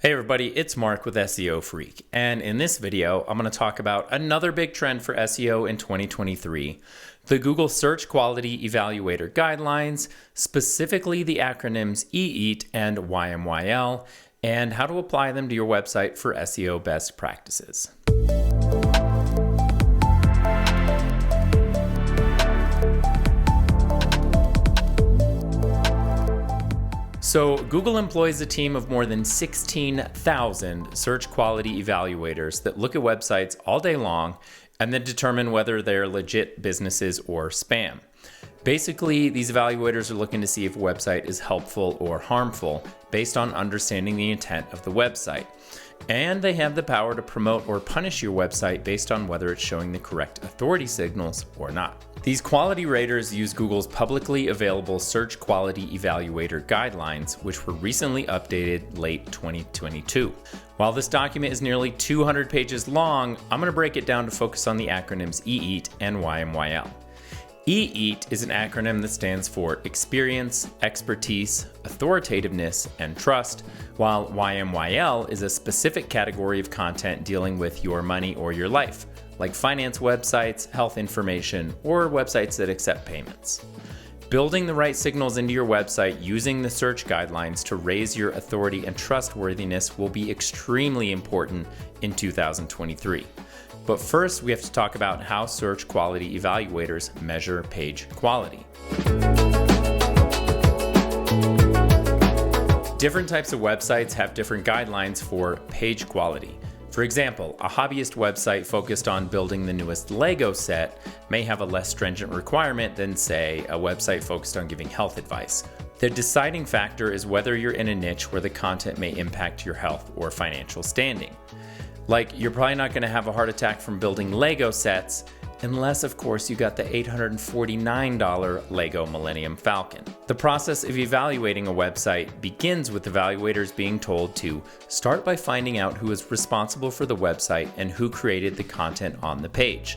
Hey everybody, it's Mark with SEO Phreak, and in this video, I'm going to talk about another big trend for SEO in 2023, the Google Search Quality Evaluator Guidelines, specifically the acronyms E-E-A-T and YMYL, and how to apply them to your website for SEO best practices. So Google employs a team of more than 16,000 search quality evaluators that look at websites all day long and then determine whether they're legit businesses or spam. Basically, these evaluators are looking to see if a website is helpful or harmful based on understanding the intent of the website. And they have the power to promote or punish your website based on whether it's showing the correct authority signals or not. These quality raters use Google's publicly available Search Quality Evaluator Guidelines, which were recently updated late 2022. While this document is nearly 200 pages long, I'm going to break it down to focus on the acronyms E-E-A-T and YMYL. E-E-A-T is an acronym that stands for Experience, Expertise, Authoritativeness, and Trust, while YMYL is a specific category of content dealing with your money or your life, like finance websites, health information, or websites that accept payments. Building the right signals into your website using the search guidelines to raise your authority and trustworthiness will be extremely important in 2023. But first, we have to talk about how search quality evaluators measure page quality. Different types of websites have different guidelines for page quality. For example, a hobbyist website focused on building the newest Lego set may have a less stringent requirement than, say, a website focused on giving health advice. The deciding factor is whether you're in a niche where the content may impact your health or financial standing. Like, you're probably not going to have a heart attack from building Lego sets, unless, of course, you got the $849 Lego Millennium Falcon. The process of evaluating a website begins with evaluators being told to start by finding out who is responsible for the website and who created the content on the page.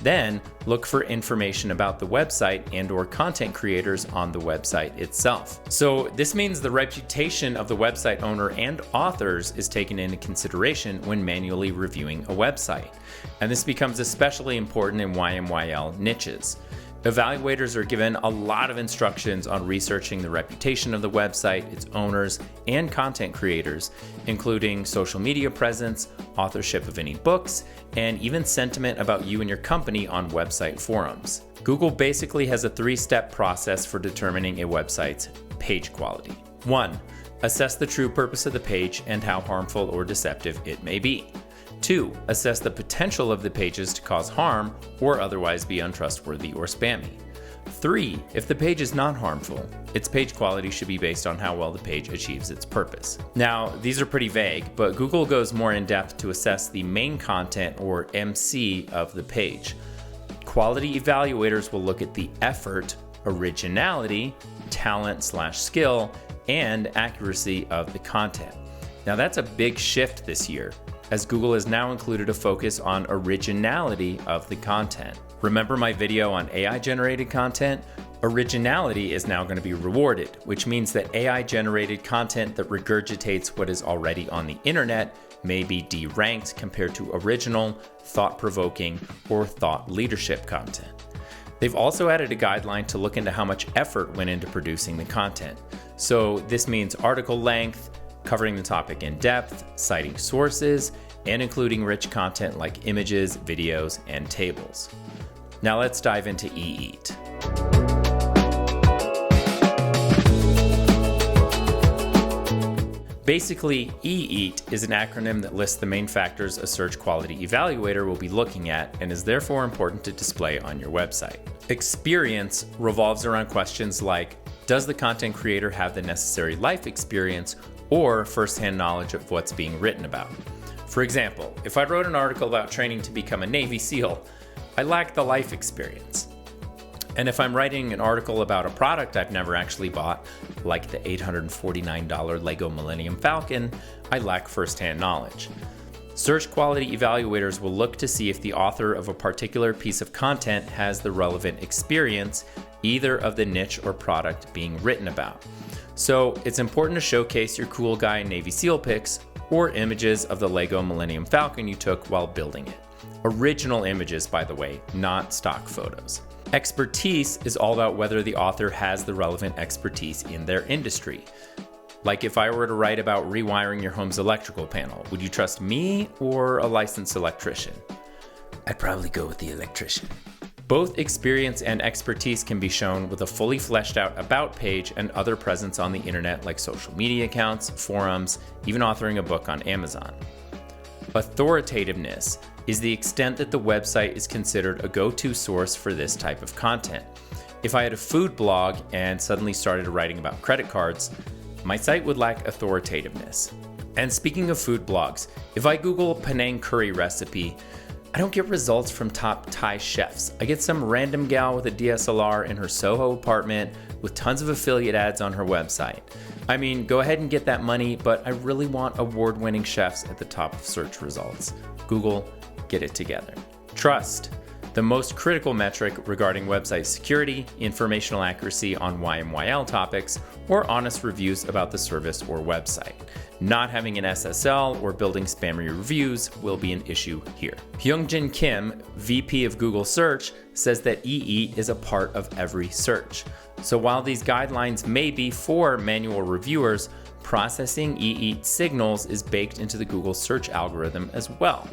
Then, look for information about the website and/or content creators on the website itself. So this means the reputation of the website owner and authors is taken into consideration when manually reviewing a website. And this becomes especially important in YMYL niches. Evaluators are given a lot of instructions on researching the reputation of the website, its owners, and content creators, including social media presence, authorship of any books, and even sentiment about you and your company on website forums. Google basically has a three-step process for determining a website's page quality. 1. Assess the true purpose of the page and how harmful or deceptive it may be. 2. Assess the potential of the pages to cause harm or otherwise be untrustworthy or spammy. 3. If the page is not harmful, its page quality should be based on how well the page achieves its purpose. Now, these are pretty vague, but Google goes more in depth to assess the main content or MC of the page. Quality evaluators will look at the effort, originality, talent/skill, and accuracy of the content. Now, that's a big shift this year, as Google has now included a focus on originality of the content. Remember my video on AI-generated content? Originality is now going to be rewarded, which means that AI-generated content that regurgitates what is already on the internet may be deranked compared to original, thought-provoking, or thought leadership content. They've also added a guideline to look into how much effort went into producing the content. So this means article length, covering the topic in depth, citing sources, and including rich content like images, videos, and tables. Now let's dive into E-E-A-T. Basically, E-E-A-T is an acronym that lists the main factors a search quality evaluator will be looking at and is therefore important to display on your website. Experience revolves around questions like, does the content creator have the necessary life experience or firsthand knowledge of what's being written about? For example, if I wrote an article about training to become a Navy SEAL, I lack the life experience. And if I'm writing an article about a product I've never actually bought, like the $849 Lego Millennium Falcon, I lack firsthand knowledge. Search quality evaluators will look to see if the author of a particular piece of content has the relevant experience, either of the niche or product being written about. So it's important to showcase your cool guy Navy SEAL pics or images of the Lego Millennium Falcon you took while building it. Original images, by the way, not stock photos. Expertise is all about whether the author has the relevant expertise in their industry. Like if I were to write about rewiring your home's electrical panel, would you trust me or a licensed electrician? I'd probably go with the electrician. Both experience and expertise can be shown with a fully fleshed out about page and other presence on the internet like social media accounts, forums, even authoring a book on Amazon. Authoritativeness is the extent that the website is considered a go-to source for this type of content. If I had a food blog and suddenly started writing about credit cards, my site would lack authoritativeness. And speaking of food blogs, if I Google Penang curry recipe, I don't get results from top Thai chefs. I get some random gal with a DSLR in her Soho apartment with tons of affiliate ads on her website. I mean, go ahead and get that money, but I really want award-winning chefs at the top of search results. Google, get it together. Trust, the most critical metric regarding website security, informational accuracy on YMYL topics, or honest reviews about the service or website. Not having an SSL or building spammy reviews will be an issue here. Hyungjin Kim, VP of Google Search, says that EE is a part of every search. So while these guidelines may be for manual reviewers, processing EE signals is baked into the Google search algorithm as well.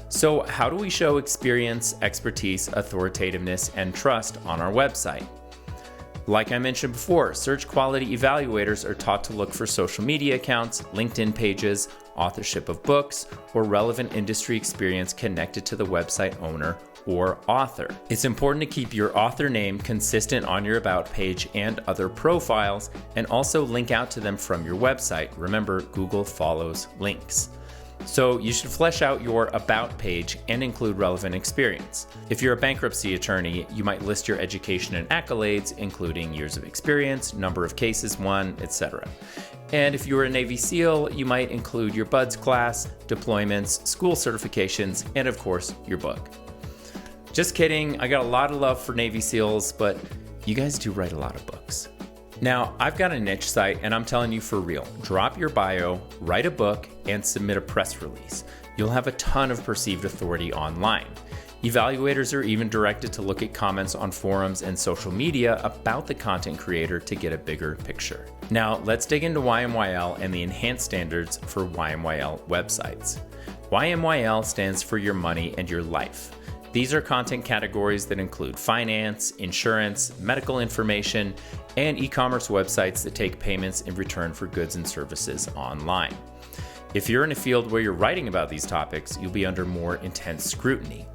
So how do we show experience, expertise, authoritativeness, and trust on our website? Like I mentioned before, search quality evaluators are taught to look for social media accounts, LinkedIn pages, authorship of books, or relevant industry experience connected to the website owner or author. It's important to keep your author name consistent on your About page and other profiles, and also link out to them from your website. Remember, Google follows links. So you should flesh out your About page and include relevant experience. If you're a bankruptcy attorney, you might list your education and accolades, including years of experience, number of cases won, etc. And if you're a Navy SEAL, you might include your BUDS class, deployments, school certifications, and of course, your book. Just kidding, I got a lot of love for Navy SEALs, but you guys do write a lot of books. Now, I've got a niche site, and I'm telling you for real, drop your bio, write a book, and submit a press release. You'll have a ton of perceived authority online. Evaluators are even directed to look at comments on forums and social media about the content creator to get a bigger picture. Now, let's dig into YMYL and the enhanced standards for YMYL websites. YMYL stands for your money and your life. These are content categories that include finance, insurance, medical information, and e-commerce websites that take payments in return for goods and services online. If you're in a field where you're writing about these topics, you'll be under more intense scrutiny.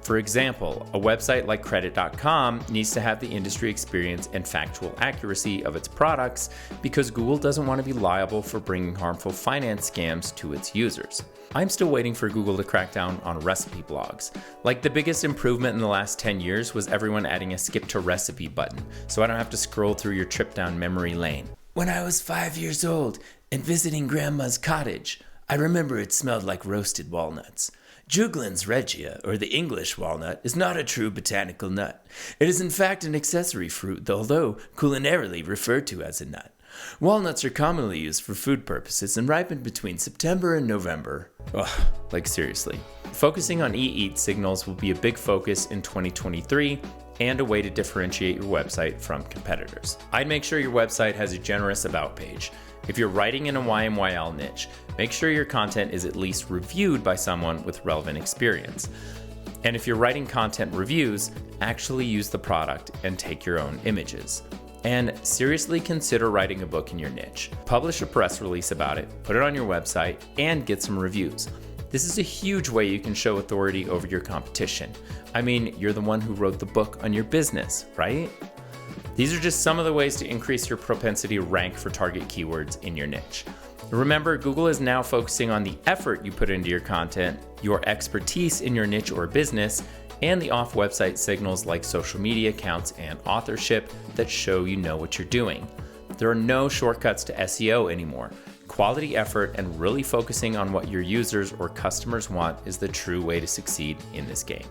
For example, a website like credit.com needs to have the industry experience and factual accuracy of its products because Google doesn't want to be liable for bringing harmful finance scams to its users. I'm still waiting for Google to crack down on recipe blogs. Like, the biggest improvement in the last 10 years was everyone adding a skip to recipe button, so I don't have to scroll through your trip down memory lane. When I was 5 years old and visiting Grandma's cottage, I remember it smelled like roasted walnuts. Juglans regia, or the English walnut, is not a true botanical nut. It is in fact an accessory fruit, although culinarily referred to as a nut. Walnuts are commonly used for food purposes and ripen between September and November. Ugh, like seriously. Focusing on EEAT signals will be a big focus in 2023 and a way to differentiate your website from competitors. I'd make sure your website has a generous About page. If you're writing in a YMYL niche, make sure your content is at least reviewed by someone with relevant experience. And if you're writing content reviews, actually use the product and take your own images. And seriously consider writing a book in your niche. Publish a press release about it, put it on your website, and get some reviews. This is a huge way you can show authority over your competition. I mean, you're the one who wrote the book on your business, right? These are just some of the ways to increase your propensity to rank for target keywords in your niche. Remember, Google is now focusing on the effort you put into your content, your expertise in your niche or business, and the off-website signals like social media accounts and authorship that show you know what you're doing. There are no shortcuts to SEO anymore. Quality effort and really focusing on what your users or customers want is the true way to succeed in this game.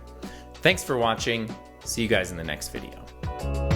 Thanks for watching. See you guys in the next video.